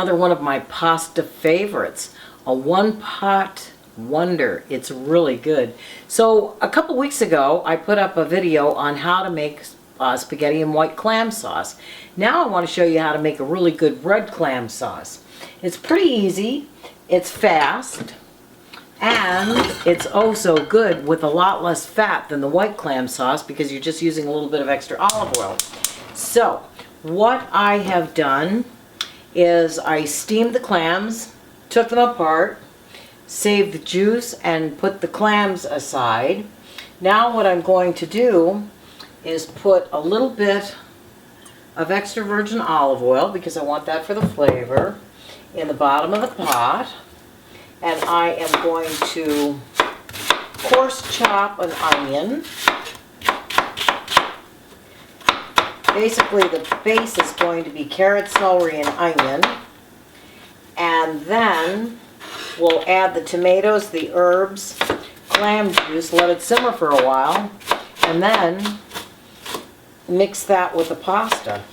another one of my pasta favorites, a one-pot wonder. It's really good. So a couple weeks ago, I put up a video on how to make spaghetti and white clam sauce. Now I want to show you how to make a really good red clam sauce. It's pretty easy, it's fast, and it's oh so good with a lot less fat than the white clam sauce because you're just using a little bit of extra olive oil. So what I have done is I steamed the clams, took them apart, saved the juice, and put the clams aside. Now what I'm going to do is put a little bit of extra virgin olive oil, because I want that for the flavor, in the bottom of the pot. And I am going to coarse chop an onion. Basically the base is going to be carrot, celery, and onion. And then we'll add the tomatoes, the herbs, clam juice, let it simmer for a while, and then mix that with the pasta.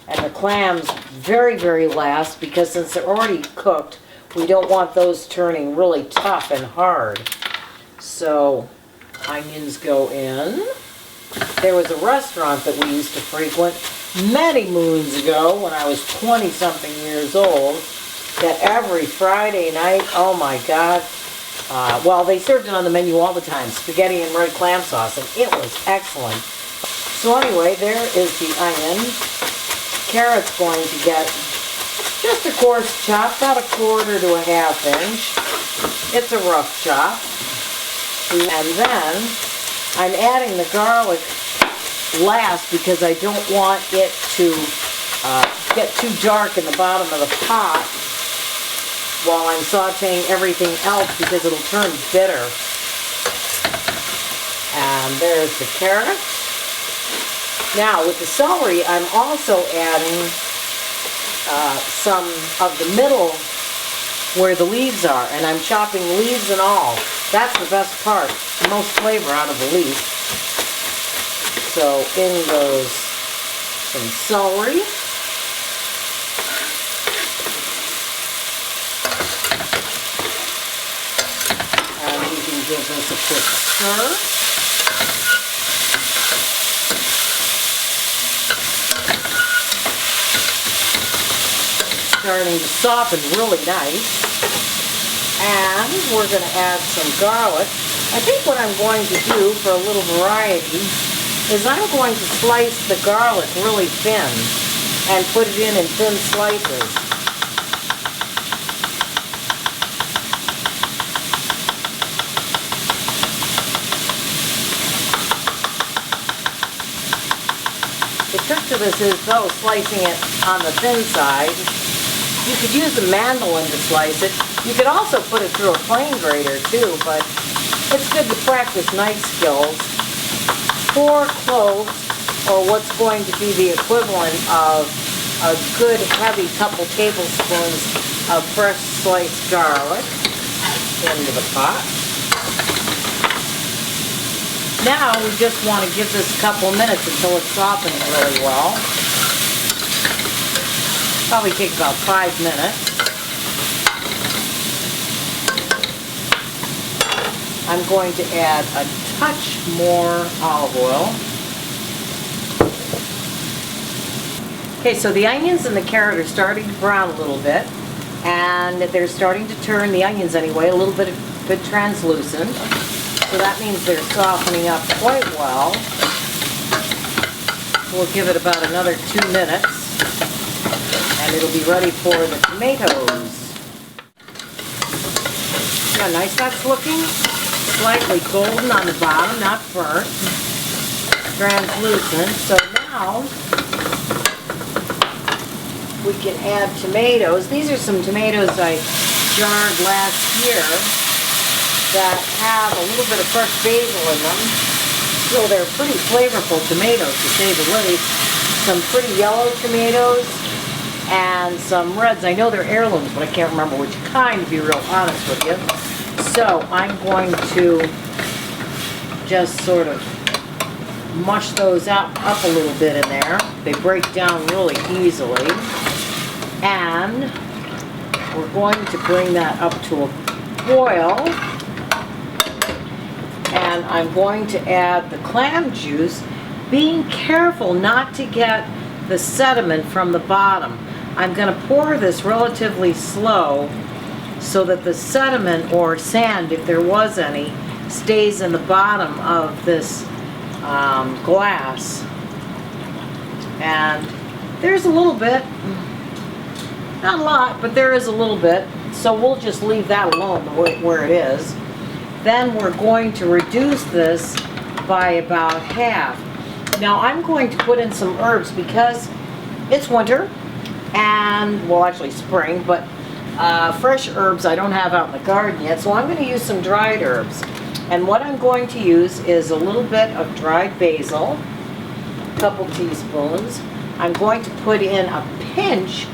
And the clams very, very last, because since they're already cooked, we don't want those turning really tough and hard. So onions go in. There was a restaurant that we used to frequent many moons ago when I was 20-something years old, that every Friday night, oh my God, well, they served it on the menu all the time, spaghetti and red clam sauce, and it was excellent. So anyway, there is the onion. Carrot's going to get just a coarse chop, about 1/4 to 1/2 inch. It's a rough chop. And then I'm adding the garlic last because I don't want it to get too dark in the bottom of the pot while I'm sauteing everything else, because it'll turn bitter. And there's the carrot. Now with the celery, I'm also adding some of the middle where the leaves are, and I'm chopping leaves and all. That's the best part, the most flavor out of the leaf. So in goes some celery. And we can give this a quick stir. Starting to soften really nice. And we're going to add some garlic. I think what I'm going to do for a little variety is I'm going to slice the garlic really thin and put it in thin slices. The trick to this is, though, slicing it on the thin side. You could use a mandolin to slice it. You could also put it through a plane grater too, but it's good to practice knife skills. 4 cloves, or what's going to be the equivalent of a good heavy couple tablespoons of fresh sliced garlic into the pot. Now we just want to give this a couple minutes until it's softening really well. Probably take about 5 minutes. I'm going to add a touch more olive oil. Okay, so the onions and the carrot are starting to brown a little bit, and they're starting to turn, the onions anyway, a little bit translucent. So that means they're softening up quite well. We'll give it about another 2 minutes. And it'll be ready for the tomatoes. See how nice that's looking? Slightly golden on the bottom, not burnt. Translucent. So now we can add tomatoes. These are some tomatoes I jarred last year that have a little bit of fresh basil in them. So they're pretty flavorful tomatoes, to say the least. Some pretty yellow tomatoes and some reds. I know they're heirlooms, but I can't remember which kind, to be real honest with you. So I'm going to just sort of mush those up a little bit in there. They break down really easily. And we're going to bring that up to a boil. And I'm going to add the clam juice, being careful not to get the sediment from the bottom. I'm going to pour this relatively slow so that the sediment or sand, if there was any, stays in the bottom of this glass. And there's a little bit, not a lot, but there is a little bit, so we'll just leave that alone where it is. Then we're going to reduce this by about half. Now I'm going to put in some herbs because it's winter and, well, actually spring, but fresh herbs I don't have out in the garden yet, so I'm going to use some dried herbs. And what I'm going to use is a little bit of dried basil, a couple teaspoons. I'm going to put in a pinch,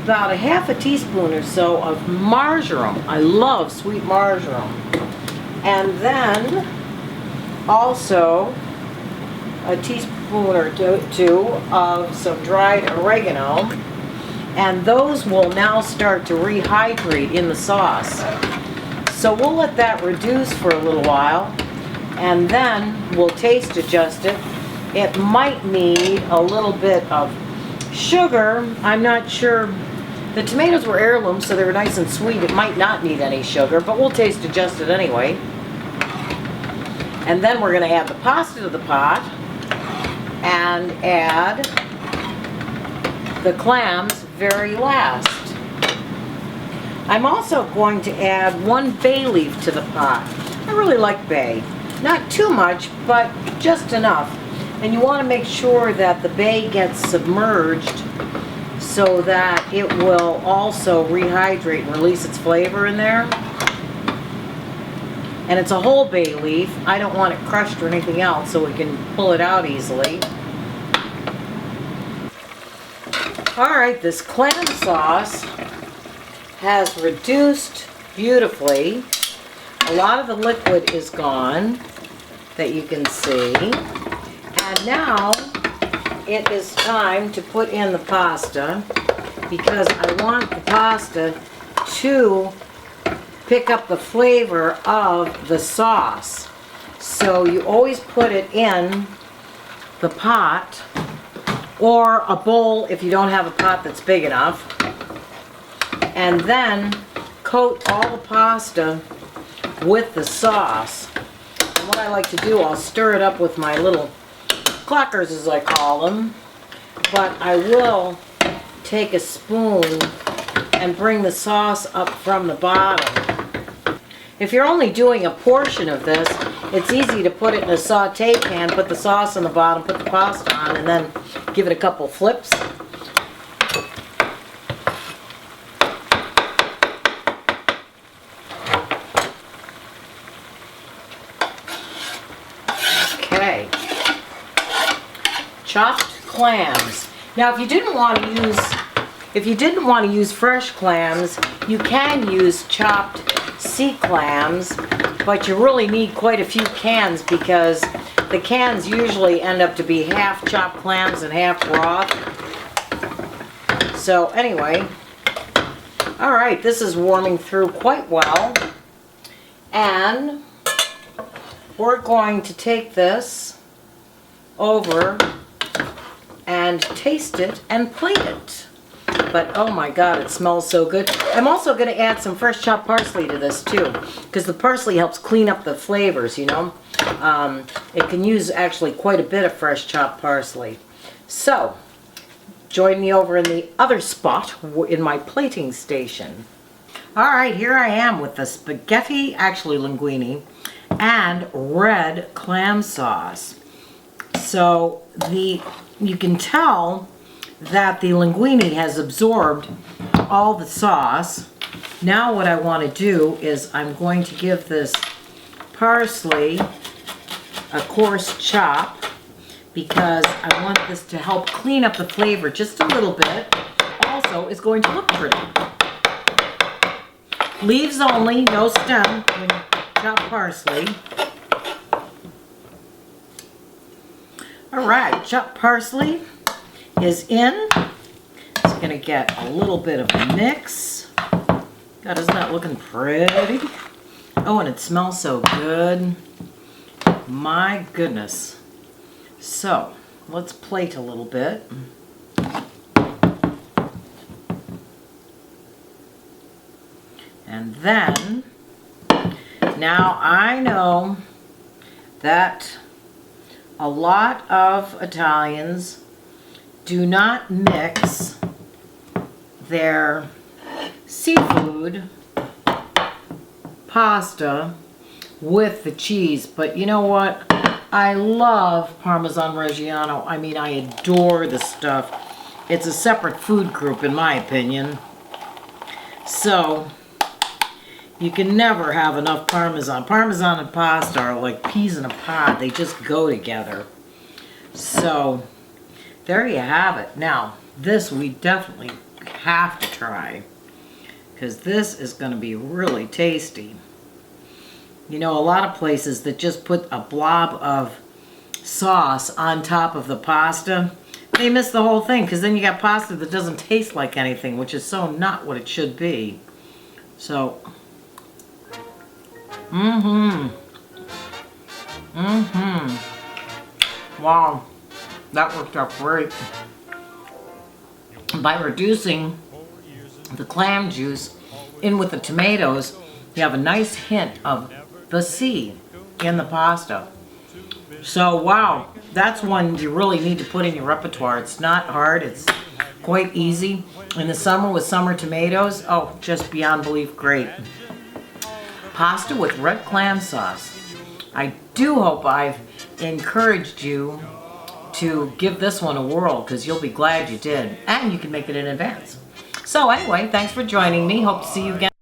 about a half a teaspoon or so of marjoram. I love sweet marjoram. And then also a teaspoon or two of some dried oregano. And those will now start to rehydrate in the sauce. So we'll let that reduce for a little while, and then we'll taste adjust it. It might need a little bit of sugar. I'm not sure. The tomatoes were heirloom, so they were nice and sweet. It might not need any sugar, but we'll taste adjust it anyway. And then we're going to add the pasta to the pot and add the clams very last. I'm also going to add 1 bay leaf to the pot. I really like bay. Not too much, but just enough. And you want to make sure that the bay gets submerged so that it will also rehydrate and release its flavor in there. And it's a whole bay leaf. I don't want it crushed or anything else, so we can pull it out easily. Alright, this clam sauce has reduced beautifully. A lot of the liquid is gone that you can see. And now it is time to put in the pasta because I want the pasta to pick up the flavor of the sauce. So you always put it in the pot or a bowl if you don't have a pot that's big enough. And then coat all the pasta with the sauce. And what I like to do, I'll stir it up with my little clackers, as I call them. But I will take a spoon and bring the sauce up from the bottom. If you're only doing a portion of this, it's easy to put it in a saute pan, put the sauce on the bottom, put the pasta on, and then give it a couple flips. Okay. Chopped clams. Now, if you didn't want to use fresh clams, you can use chopped sea clams, but you really need quite a few cans because the cans usually end up to be half chopped clams and half raw. So anyway, all right, this is warming through quite well, and we're going to take this over and taste it and plate it. But oh my god, it smells so good. I'm also going to add some fresh chopped parsley to this too, because the parsley helps clean up the flavors, you know. It can use actually quite a bit of fresh chopped parsley. So, join me over in the other spot in my plating station. Alright, here I am with the spaghetti, actually linguine, and red clam sauce. So, you can tell that the linguine has absorbed all the sauce. Now what I want to do is I'm going to give this parsley a coarse chop because I want this to help clean up the flavor just a little bit. Also, it's going to look pretty. Leaves only, no stem when you chop parsley. Alright, chopped parsley is in. It's going to get a little bit of a mix. God, isn't that looking pretty? Oh, and it smells so good. My goodness. So, let's plate a little bit. And then, now I know that a lot of Italians do not mix their seafood pasta with the cheese, but you know what? I love Parmesan Reggiano. I mean, I adore the stuff. It's a separate food group in my opinion. So, you can never have enough Parmesan. Parmesan and pasta are like peas in a pod. They just go together. So, there you have it. Now, this we definitely have to try, because this is going to be really tasty. You know, a lot of places that just put a blob of sauce on top of the pasta, they miss the whole thing, because then you got pasta that doesn't taste like anything, which is so not what it should be. So, wow, that worked out great. By reducing the clam juice in with the tomatoes, you have a nice hint of the sea in the pasta. So wow, that's one you really need to put in your repertoire. It's not hard, it's quite easy. In the summer with summer tomatoes, oh, just beyond belief great. Pasta with red clam sauce. I do hope I've encouraged you to give this one a whirl, because you'll be glad you did. And you can make it in advance. So anyway, thanks for joining me. Hope to see you again.